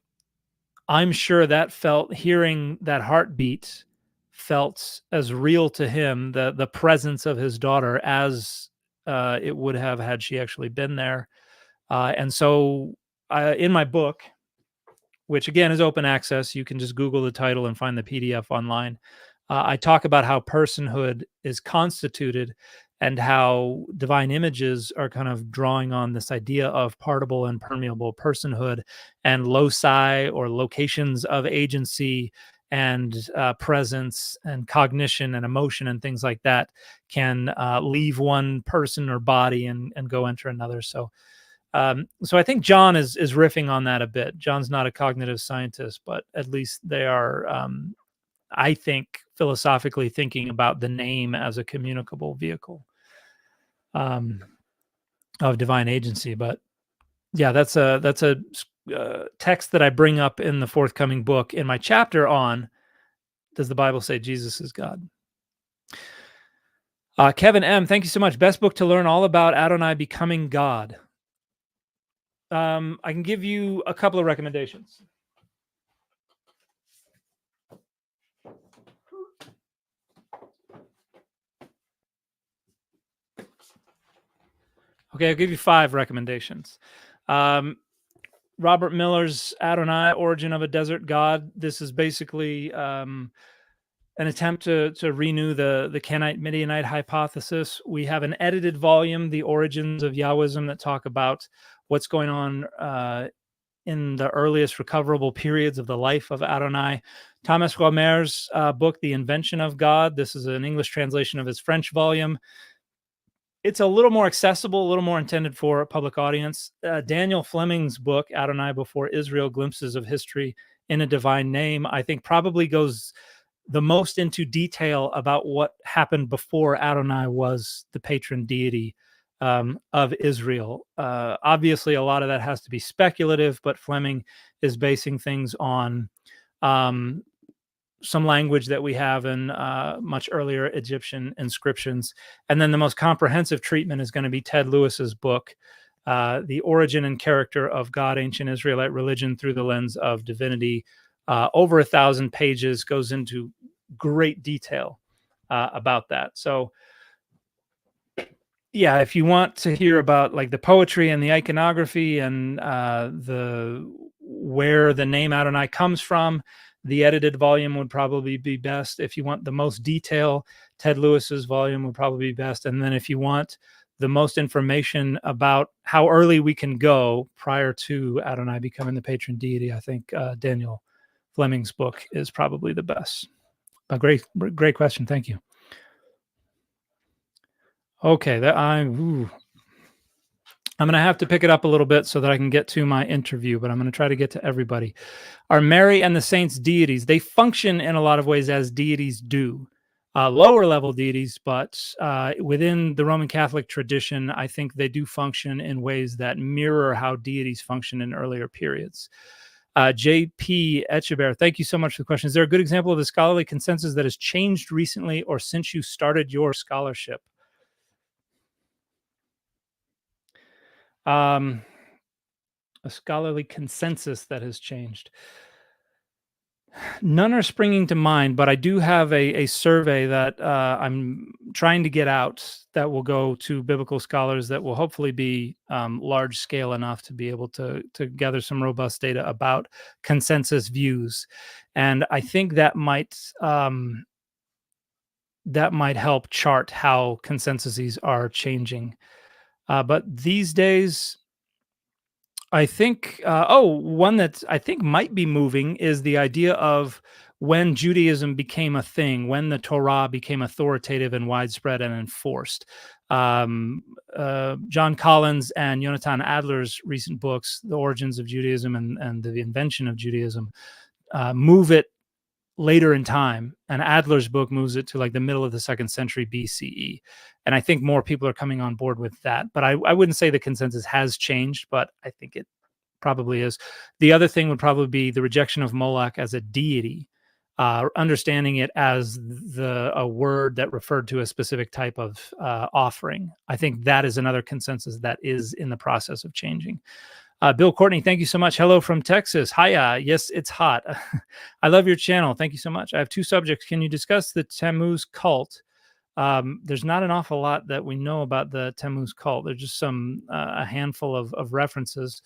I'm sure that hearing that heartbeat felt as real to him, the presence of his daughter, as it would have had she actually been there. And so in my book, which again is open access, you can just Google the title and find the PDF online. I talk about how personhood is constituted and how divine images are kind of drawing on this idea of partible and permeable personhood, and loci or locations of agency and presence and cognition and emotion and things like that can leave one person or body and go enter another. So I think John is riffing on that a bit. John's not a cognitive scientist, but at least they are, I think, philosophically thinking about the name as a communicable vehicle of divine agency. But yeah, that's a text that I bring up in the forthcoming book in my chapter on, does the Bible say Jesus is God? Kevin M., thank you so much. Best book to learn all about Adonai becoming God. I can give you a couple of recommendations. Okay, I'll give you 5 recommendations. Robert Miller's Adonai, Origin of a Desert God. This is basically an attempt to renew the Canaanite Midianite hypothesis. We have an edited volume, The Origins of Yahwism, that talk about what's going on in the earliest recoverable periods of the life of Adonai. Thomas Romer's book, The Invention of God. This is an English translation of his French volume. It's a little more accessible, a little more intended for a public audience. Daniel Fleming's book, Adonai Before Israel, Glimpses of History in a Divine Name, I think probably goes the most into detail about what happened before Adonai was the patron deity of Israel. Obviously, a lot of that has to be speculative, but Fleming is basing things on um, some language that we have in much earlier Egyptian inscriptions. And then the most comprehensive treatment is going to be Ted Lewis's book, The Origin and Character of God, Ancient Israelite Religion Through the Lens of Divinity. Over 1,000 pages, goes into great detail about that. So yeah, if you want to hear about like the poetry and the iconography and the where the name Adonai comes from, the edited volume would probably be best. If you want the most detail, Ted Lewis's volume would probably be best. And then if you want the most information about how early we can go prior to Adonai becoming the patron deity, I think Daniel Fleming's book is probably the best. A great question. Thank you. Okay, I'm going to have to pick it up a little bit so that I can get to my interview, but I'm going to try to get to everybody. Are Mary and the saints deities? They function in a lot of ways as deities do. Lower level deities, but within the Roman Catholic tradition, I think they do function in ways that mirror how deities function in earlier periods. J.P. Echever, thank you so much for the question. Is there a good example of a scholarly consensus that has changed recently or since you started your scholarship? A scholarly consensus that has changed. None are springing to mind, but I do have a survey that I'm trying to get out that will go to biblical scholars that will hopefully be large scale enough to be able to gather some robust data about consensus views. And I think that might help chart how consensuses are changing. But these days, I think, one that I think might be moving is the idea of when Judaism became a thing, when the Torah became authoritative and widespread and enforced. John Collins and Jonathan Adler's recent books, The Origins of Judaism and The Invention of Judaism, move it later in time, and Adler's book moves it to like the middle of the 2nd century BCE. And I think more people are coming on board with that. But I wouldn't say the consensus has changed, but I think it probably is. The other thing would probably be the rejection of Moloch as a deity, understanding it as a word that referred to a specific type of offering. I think that is another consensus that is in the process of changing. Bill Courtney, thank you so much. Hello from Texas. Hiya. Yes, it's hot. I love your channel. Thank you so much. I have 2 subjects. Can you discuss the Tammuz cult? There's not an awful lot that we know about the Tammuz cult. There's just a handful of references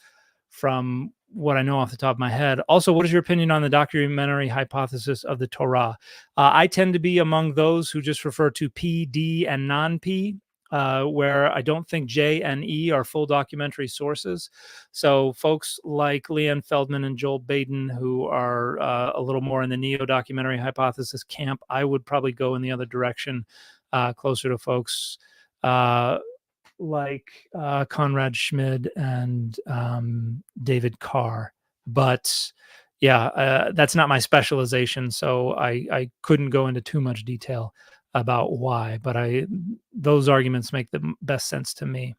from what I know off the top of my head. Also, what is your opinion on the documentary hypothesis of the Torah? I tend to be among those who just refer to P, D, and non-P. Where I don't think J and E are full documentary sources. So folks like Leanne Feldman and Joel Baden, who are a little more in the neo-documentary hypothesis camp, I would probably go in the other direction, closer to folks like Conrad Schmid and David Carr. But yeah, that's not my specialization, so I couldn't go into too much detail about why, but those arguments make the best sense to me.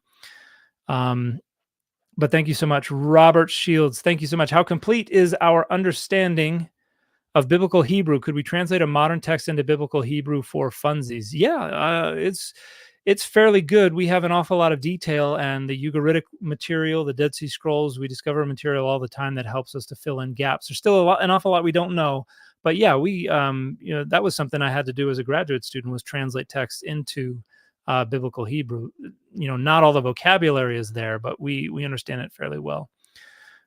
But thank you so much. Robert Shields, thank you so much. How complete is our understanding of biblical Hebrew? Could we translate a modern text into biblical Hebrew for funsies? Yeah, it's fairly good. We have an awful lot of detail, and the Ugaritic material, the Dead Sea Scrolls, we discover material all the time that helps us to fill in gaps. There's still an awful lot we don't know, but yeah, we that was something I had to do as a graduate student, was translate text into biblical Hebrew. Not all the vocabulary is there, but we understand it fairly well.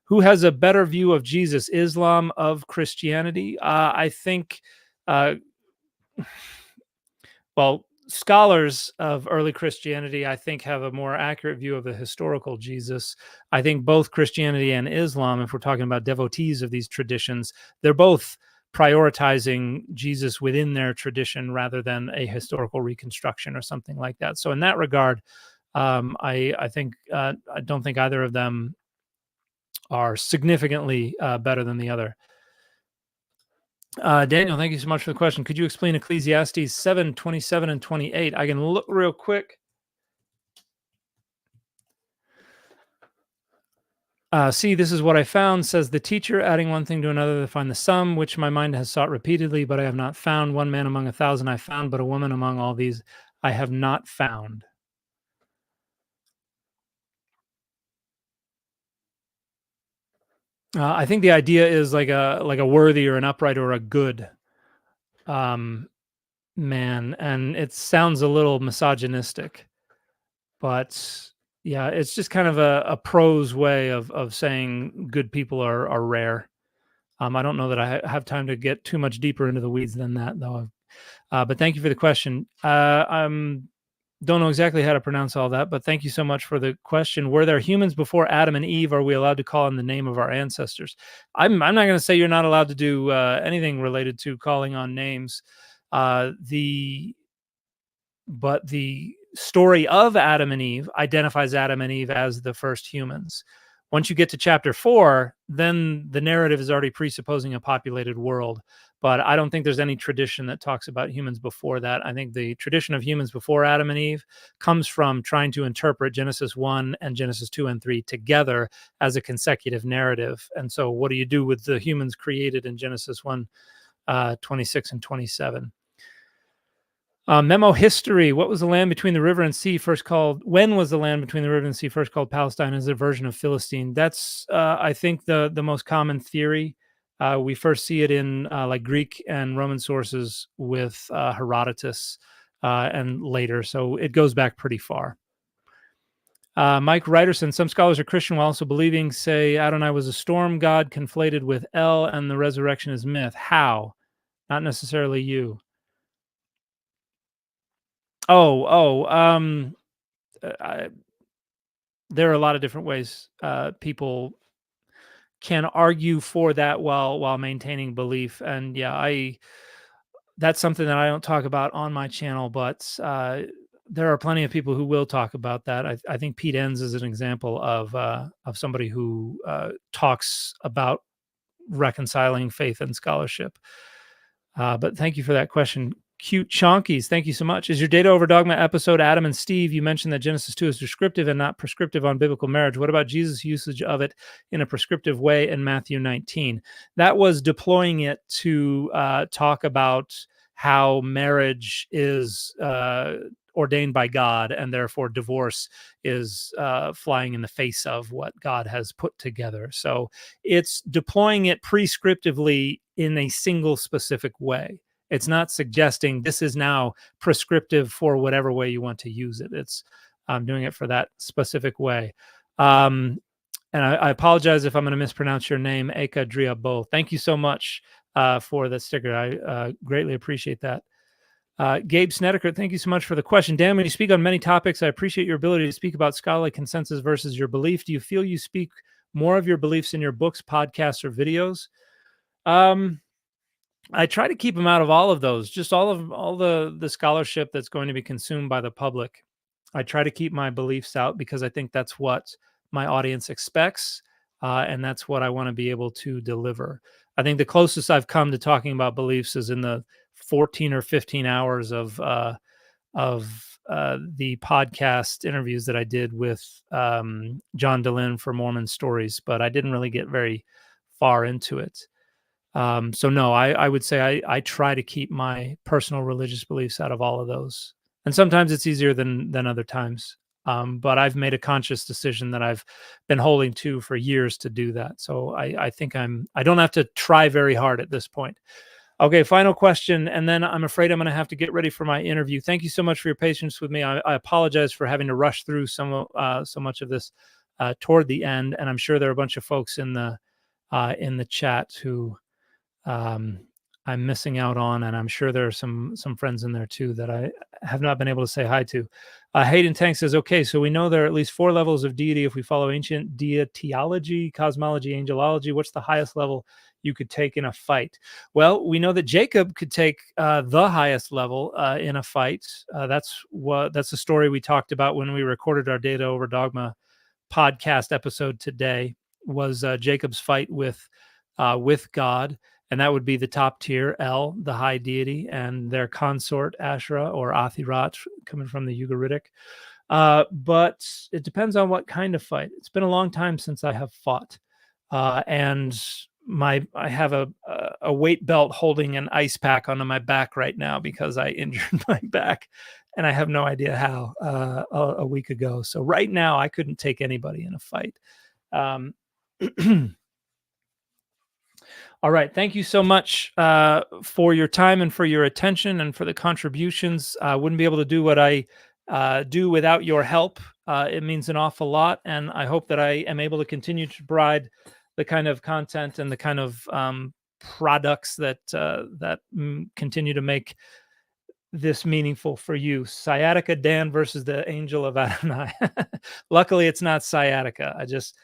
Who has a better view of Jesus, Islam of Christianity? I think, scholars of early Christianity, I think, have a more accurate view of the historical Jesus. I think both Christianity and Islam, if we're talking about devotees of these traditions, they're both prioritizing Jesus within their tradition rather than a historical reconstruction or something like that. So in that regard, I think I don't think either of them are significantly better than the other. Daniel, thank you so much for the question. Could you explain Ecclesiastes 7:27 and 28? I can look real quick. See, this is what I found, says the teacher, adding one thing to another to find the sum, which my mind has sought repeatedly, but I have not found. One man among 1,000 I found, but a woman among all these I have not found. I think the idea is like a worthy or an upright or a good um, man, and it sounds a little misogynistic, but yeah, it's just kind of a prose way of saying good people are rare. I don't know that I have time to get too much deeper into the weeds than that, though. But thank you for the question. Don't know exactly how to pronounce all that, but thank you so much for the question. Were there humans before Adam and Eve? Are we allowed to call in the name of our ancestors? I'm not going to say you're not allowed to do anything related to calling on names. The But the story of Adam and Eve identifies Adam and Eve as the first humans. Once you get to chapter 4, then the narrative is already presupposing a populated world. But I don't think there's any tradition that talks about humans before that. I think the tradition of humans before Adam and Eve comes from trying to interpret Genesis 1 and Genesis 2 and 3 together as a consecutive narrative. And so what do you do with the humans created in Genesis 1, 26 and 27? Memo history. What was the land between the river and sea first called? When was the land between the river and sea first called Palestine? As a version of Philistine. That's I think the most common theory. We first see it in like Greek and Roman sources with Herodotus and later, so it goes back pretty far. Mike Ryderson. Some scholars are Christian while also believing, say Adonai was a storm god conflated with El, and the resurrection is myth. How? Not necessarily you. Oh, I, there are a lot of different ways people can argue for that while maintaining belief, and yeah, I that's something that I don't talk about on my channel, but there are plenty of people who will talk about that. I think Pete Enns is an example of somebody who talks about reconciling faith and scholarship. But thank you for that question. Cute Chonkies, thank you so much. Is your Data Over Dogma episode Adam and Steve? You mentioned that Genesis 2 is descriptive and not prescriptive on biblical marriage. What about Jesus' usage of it in a prescriptive way in Matthew 19? That was deploying it to talk about how marriage is ordained by God, and therefore divorce is flying in the face of what God has put together. So it's deploying it prescriptively in a single specific way. It's not suggesting this is now prescriptive for whatever way you want to use it. It's doing it for that specific way. And I apologize if I'm going to mispronounce your name, Eka Driabo. Thank you so much for the sticker. I greatly appreciate that. Gabe Snedeker, thank you so much for the question. Dan, when you speak on many topics, I appreciate your ability to speak about scholarly consensus versus your belief. Do you feel you speak more of your beliefs in your books, podcasts, or videos? I try to keep them out of all of those, just all the scholarship that's going to be consumed by the public. I try to keep my beliefs out because I think that's what my audience expects, and that's what I want to be able to deliver. I think the closest I've come to talking about beliefs is in the 14 or 15 hours of the podcast interviews that I did with John Dehlin for Mormon Stories, but I didn't really get very far into it. So no, I would say I try to keep my personal religious beliefs out of all of those. And sometimes it's easier than other times. But I've made a conscious decision that I've been holding to for years to do that. So I think I don't have to try very hard at this point. Okay, final question, and then I'm afraid I'm going to have to get ready for my interview. Thank you so much for your patience with me. I apologize for having to rush through so much of this toward the end, and I'm sure there are a bunch of folks in the chat who I'm missing out on, and I'm sure there are some friends in there too that I have not been able to say hi to. Hayden Tank says, okay, so we know there are at least 4 levels of deity if we follow ancient deityology, cosmology, angelology. What's the highest level you could take in a fight? Well, we know that Jacob could take the highest level in a fight. That's the story we talked about when we recorded our Data Over Dogma podcast episode today, was Jacob's fight with God. and that would be the top tier, El, the high deity, and their consort, Asherah, or Athirat, coming from the Ugaritic. But it depends on what kind of fight. It's been a long time since I have fought, and I have a weight belt holding an ice pack onto my back right now because I injured my back, and I have no idea how a week ago. So right now I couldn't take anybody in a fight. All right. Thank you so much for your time and for your attention and for the contributions. I wouldn't be able to do what I do without your help. It means an awful lot. And I hope that I am able to continue to provide the kind of content and the kind of products that continue to make this meaningful for you. Sciatica Dan versus the angel of Adonai. Luckily, it's not sciatica. I just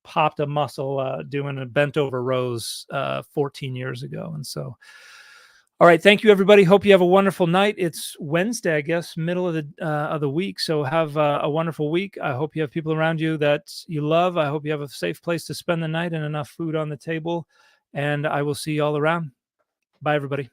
popped a muscle doing a bent over rows 14 years ago. And so, all right. Thank you, everybody. Hope you have a wonderful night. It's Wednesday, I guess, middle of the week. So have a wonderful week. I hope you have people around you that you love. I hope you have a safe place to spend the night and enough food on the table. And I will see you all around. Bye, everybody.